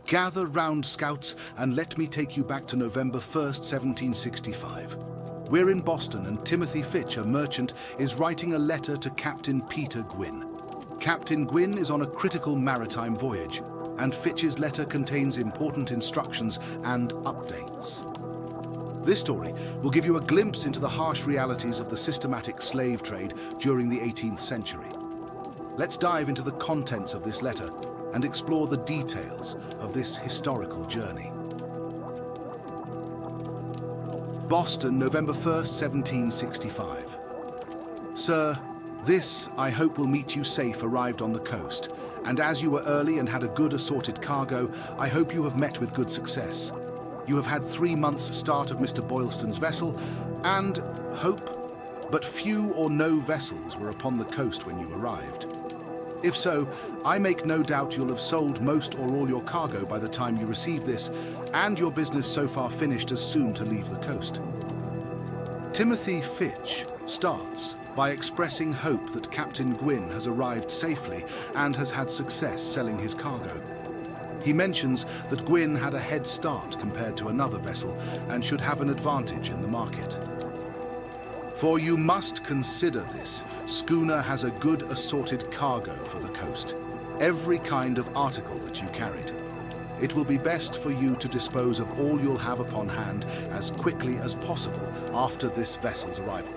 Gather round, Scouts, and let me take you back to November 1st, 1765. We're in Boston, and Timothy Fitch, a merchant, is writing a letter to Captain Peter Gwinn. Captain Gwinn is on a critical maritime voyage, and Fitch's letter contains important instructions and updates. This story will give you a glimpse into the harsh realities of the systematic slave trade during the 18th century. Let's dive into the contents of this letter and explore the details of this historical journey. Boston, November 1st, 1765. Sir, this, I hope, will meet you safe arrived on the coast, and as you were early and had a good assorted cargo, I hope you have met with good success. You have had 3 months' start of Mr. Boylston's vessel, and hope, but few or no vessels were upon the coast when you arrived. If so, I make no doubt you'll have sold most or all your cargo by the time you receive this, and your business so far finished as soon to leave the coast. Timothy Fitch starts by expressing hope that Captain Gwinn has arrived safely and has had success selling his cargo. He mentions that Gwinn had a head start compared to another vessel and should have an advantage in the market. For you must consider this schooner has a good assorted cargo for the coast, every kind of article that you carried. It will be best for you to dispose of all you'll have upon hand as quickly as possible after this vessel's arrival.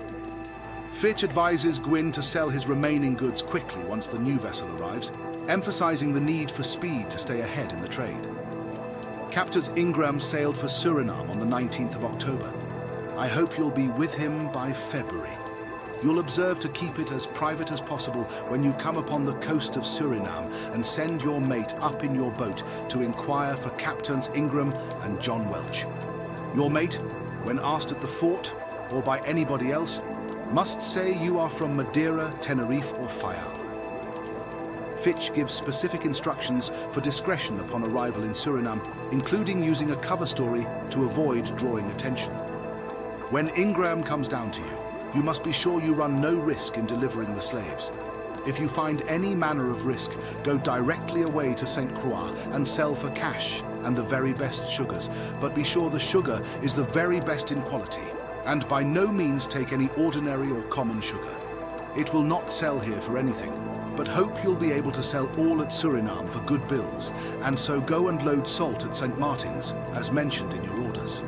Fitch advises Gwinn to sell his remaining goods quickly once the new vessel arrives, emphasizing the need for speed to stay ahead in the trade. Captain Ingram sailed for Surinam on the 19th of October. I hope you'll be with him by February. You'll observe to keep it as private as possible when you come upon the coast of Surinam and send your mate up in your boat to inquire for Captains Ingram and John Welch. Your mate, when asked at the fort or by anybody else, must say you are from Madeira, Tenerife or Fayal. Fitch gives specific instructions for discretion upon arrival in Surinam, including using a cover story to avoid drawing attention. When Ingram comes down to you, you must be sure you run no risk in delivering the slaves. If you find any manner of risk, go directly away to St. Croix and sell for cash and the very best sugars, but be sure the sugar is the very best in quality, and by no means take any ordinary or common sugar. It will not sell here for anything, but hope you'll be able to sell all at Surinam for good bills, and so go and load salt at St. Martin's, as mentioned in your orders.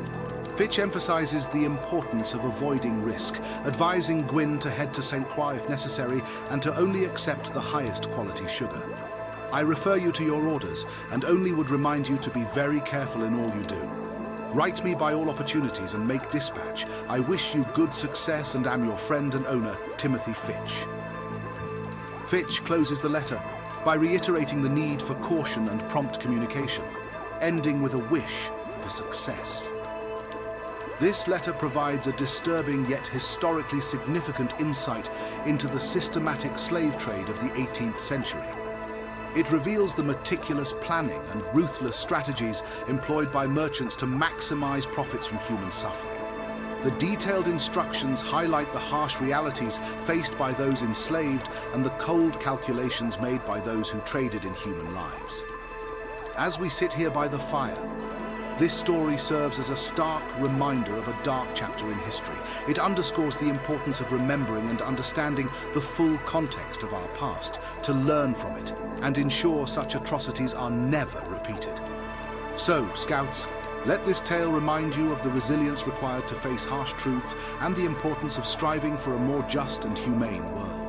Fitch emphasizes the importance of avoiding risk, advising Gwinn to head to St. Croix if necessary and to only accept the highest quality sugar. I refer you to your orders and only would remind you to be very careful in all you do. Write me by all opportunities and make dispatch. I wish you good success and am your friend and owner, Timothy Fitch. Fitch closes the letter by reiterating the need for caution and prompt communication, ending with a wish for success. This letter provides a disturbing yet historically significant insight into the systematic slave trade of the 18th century. It reveals the meticulous planning and ruthless strategies employed by merchants to maximize profits from human suffering. The detailed instructions highlight the harsh realities faced by those enslaved and the cold calculations made by those who traded in human lives. As we sit here by the fire, this story serves as a stark reminder of a dark chapter in history. It underscores the importance of remembering and understanding the full context of our past, to learn from it, and ensure such atrocities are never repeated. So, Scouts, let this tale remind you of the resilience required to face harsh truths and the importance of striving for a more just and humane world.